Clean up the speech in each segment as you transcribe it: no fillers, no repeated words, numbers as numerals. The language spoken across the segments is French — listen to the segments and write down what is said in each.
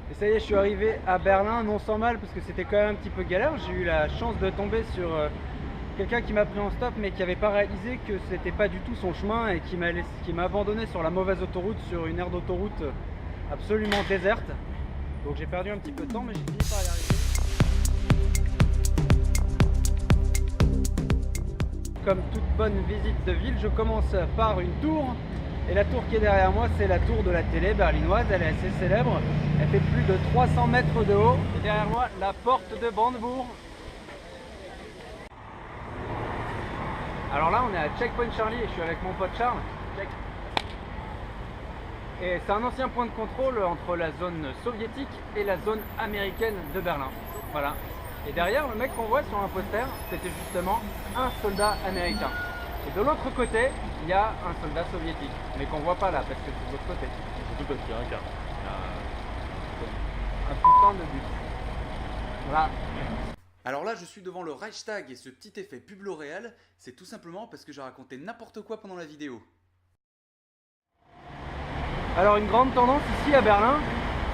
Et ça y est, je suis arrivé à Berlin, non sans mal, parce que c'était quand même un petit peu galère. J'ai eu la chance de tomber sur quelqu'un qui m'a pris en stop, mais qui n'avait pas réalisé que c'était pas du tout son chemin et qui m'a abandonné sur la mauvaise autoroute, sur une aire d'autoroute absolument déserte. Donc j'ai perdu un petit peu de temps, mais j'ai fini par y arriver. Comme toute bonne visite de ville, je commence par une tour. Et la tour qui est derrière moi, c'est la tour de la télé berlinoise. Elle est assez célèbre. Elle fait plus de 300 mètres de haut. Et derrière moi, la porte de Brandebourg. Alors là, on est à Checkpoint Charlie et je suis avec mon pote Charles. Check. Et c'est un ancien point de contrôle entre la zone soviétique et la zone américaine de Berlin. Voilà. Et derrière, le mec qu'on voit sur un poster, c'était justement un soldat américain. Et de l'autre côté, il y a un soldat soviétique, mais qu'on voit pas là, parce que c'est de l'autre côté. Surtout parce qu'il y a un car. Un putain de but. Voilà. Alors là, je suis devant le Reichstag et ce petit effet pub L'Oréal, c'est tout simplement parce que j'ai raconté n'importe quoi pendant la vidéo. Alors une grande tendance ici à Berlin,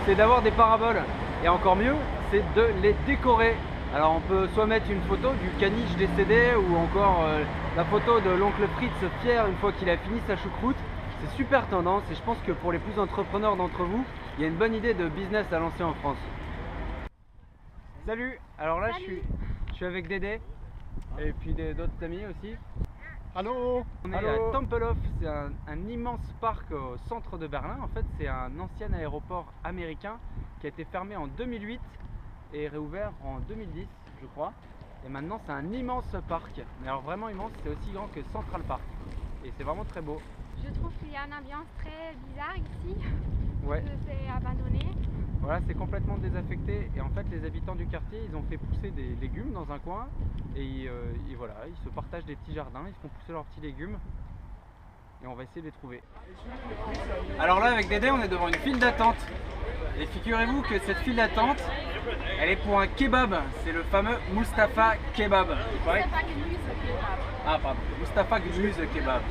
c'est d'avoir des paraboles. Et encore mieux, c'est de les décorer. Alors on peut soit mettre une photo du caniche décédé ou encore la photo de l'oncle Fritz fier une fois qu'il a fini sa choucroute. C'est super tendance et je pense que pour les plus entrepreneurs d'entre vous, il y a une bonne idée de business à lancer en France. Salut. Alors là Salut. je suis avec Dédé et puis d'autres amis aussi. Allô. On est à Tempelhof, c'est un immense parc au centre de Berlin. En fait, c'est un ancien aéroport américain qui a été fermé en 2008 et réouvert en 2010, je crois. Et maintenant, c'est un immense parc. Mais alors vraiment immense, c'est aussi grand que Central Park. Et c'est vraiment très beau. Je trouve qu'il y a une ambiance très bizarre ici. Ouais. Que c'est abandonné. Voilà, c'est complètement désaffecté. Et en fait, les habitants du quartier, ils ont fait pousser des légumes dans un coin. Et voilà, ils se partagent des petits jardins, ils font pousser leurs petits légumes. Et on va essayer de les trouver. Alors là, avec Dédé, on est devant une file d'attente. Et figurez-vous que cette file d'attente, elle est pour un kebab. C'est le fameux Mustafa Kebab. Ouais. Mustafa Gemüse Kebab. Ah pardon, Mustafa Gemüse Kebab.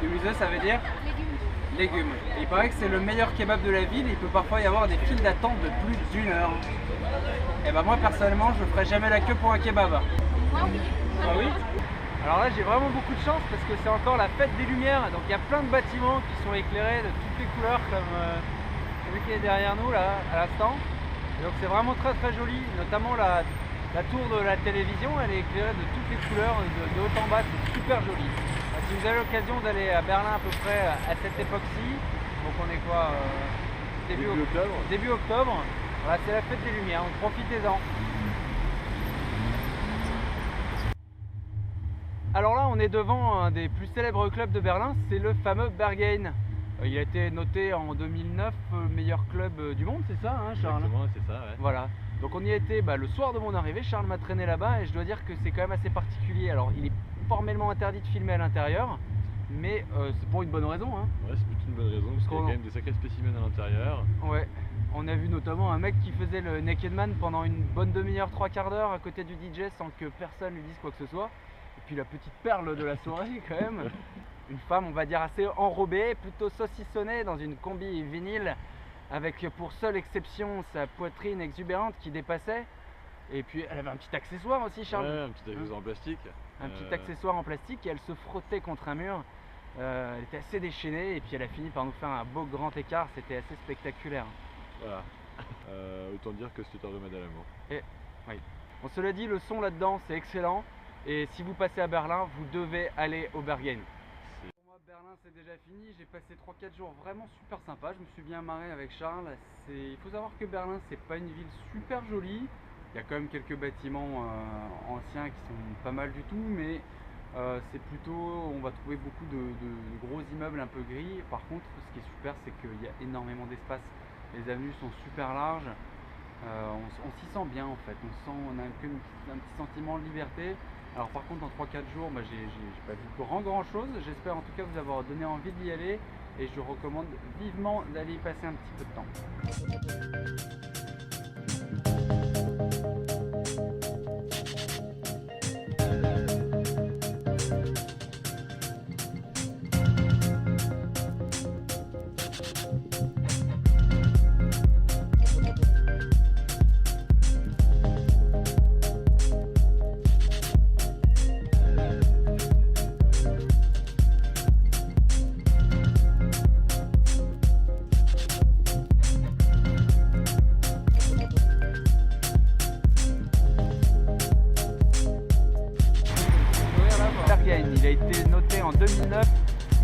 Gemüse, ça veut dire Légumes. légumes. Et il paraît que c'est le meilleur kebab de la ville. Il peut parfois y avoir des files d'attente de plus d'1 heure. Et ben moi personnellement, je ferai jamais la queue pour un kebab. Moi oui. Ah oui? Alors là j'ai vraiment beaucoup de chance parce que c'est encore la fête des lumières, donc il y a plein de bâtiments qui sont éclairés de toutes les couleurs comme celui qui est derrière nous là à l'instant. Et donc c'est vraiment très très joli, notamment la tour de la télévision, elle est éclairée de toutes les couleurs, de haut en bas, c'est super joli. Si vous avez l'occasion d'aller à Berlin à peu près à cette époque-ci, donc on est quoi début octobre. Début octobre, voilà, c'est la fête des lumières, donc profitez-en. Alors là, on est devant un des plus célèbres clubs de Berlin, c'est le fameux Berghain. Il a été noté en 2009 meilleur club du monde, c'est ça, hein, Charles? Exactement, c'est ça, ouais. Voilà. Donc on y était le soir de mon arrivée, Charles m'a traîné là-bas et je dois dire que c'est quand même assez particulier. Alors il est formellement interdit de filmer à l'intérieur, mais c'est pour une bonne raison. Hein. Ouais, c'est plutôt une bonne raison parce qu'il y a quand même des sacrés spécimens à l'intérieur. Ouais. On a vu notamment un mec qui faisait le Naked Man pendant une bonne demi-heure, 3/4 d'heure à côté du DJ sans que personne lui dise quoi que ce soit. Et puis la petite perle de la soirée quand même, une femme on va dire assez enrobée, plutôt saucissonnée dans une combi vinyle avec pour seule exception sa poitrine exubérante qui dépassait. Et puis elle avait un petit accessoire aussi, Charles. Ouais, un petit accessoire en plastique. Un petit accessoire en plastique et elle se frottait contre un mur. Elle était assez déchaînée et puis elle a fini par nous faire un beau grand écart, c'était assez spectaculaire. Voilà. Autant dire que c'est un remède à l'amour. Et oui. On se l'a dit, le son là-dedans c'est excellent. Et si vous passez à Berlin, vous devez aller au Berghain. Pour moi, Berlin c'est déjà fini. J'ai passé 3-4 jours vraiment super sympa. Je me suis bien marré avec Charles. Il faut savoir que Berlin c'est pas une ville super jolie. Il y a quand même quelques bâtiments anciens qui sont pas mal du tout, mais c'est plutôt, on va trouver beaucoup de gros immeubles un peu gris. Par contre, ce qui est super, c'est qu'il y a énormément d'espace. Les avenues sont super larges. On s'y sent bien en fait. On a un petit sentiment de liberté. Alors par contre, en 3-4 jours, j'ai pas vu grand chose. J'espère en tout cas vous avoir donné envie d'y aller et je recommande vivement d'aller y passer un petit peu de temps.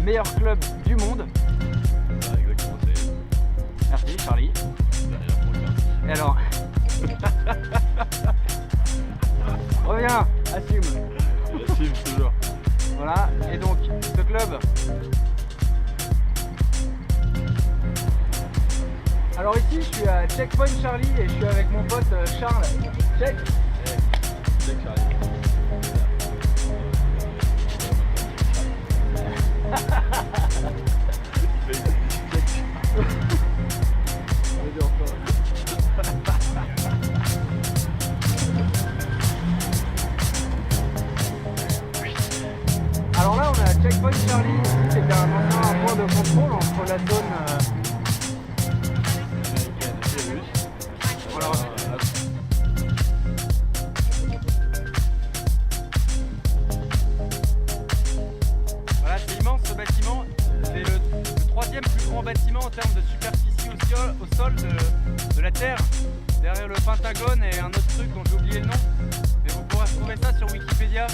meilleur club du monde. Ça, exactement, c'est Merci Charlie. derrière pour le bien. Et alors reviens, assume. J'assume toujours. Voilà, et donc ce club. Alors ici je suis à Checkpoint Charlie et je suis avec mon pote Charles. Check. Check, Charlie. Alors là on est à Checkpoint Charlie, c'est un ancien point de contrôle entre la zone Américaine et russe. Voilà. Voilà, c'est immense ce bâtiment, c'est le troisième plus grand bâtiment en termes de superficie au sol de la Terre, derrière le Pentagone et un autre truc dont j'ai oublié le nom, mais vous pourrez retrouver ça sur Wikipédia.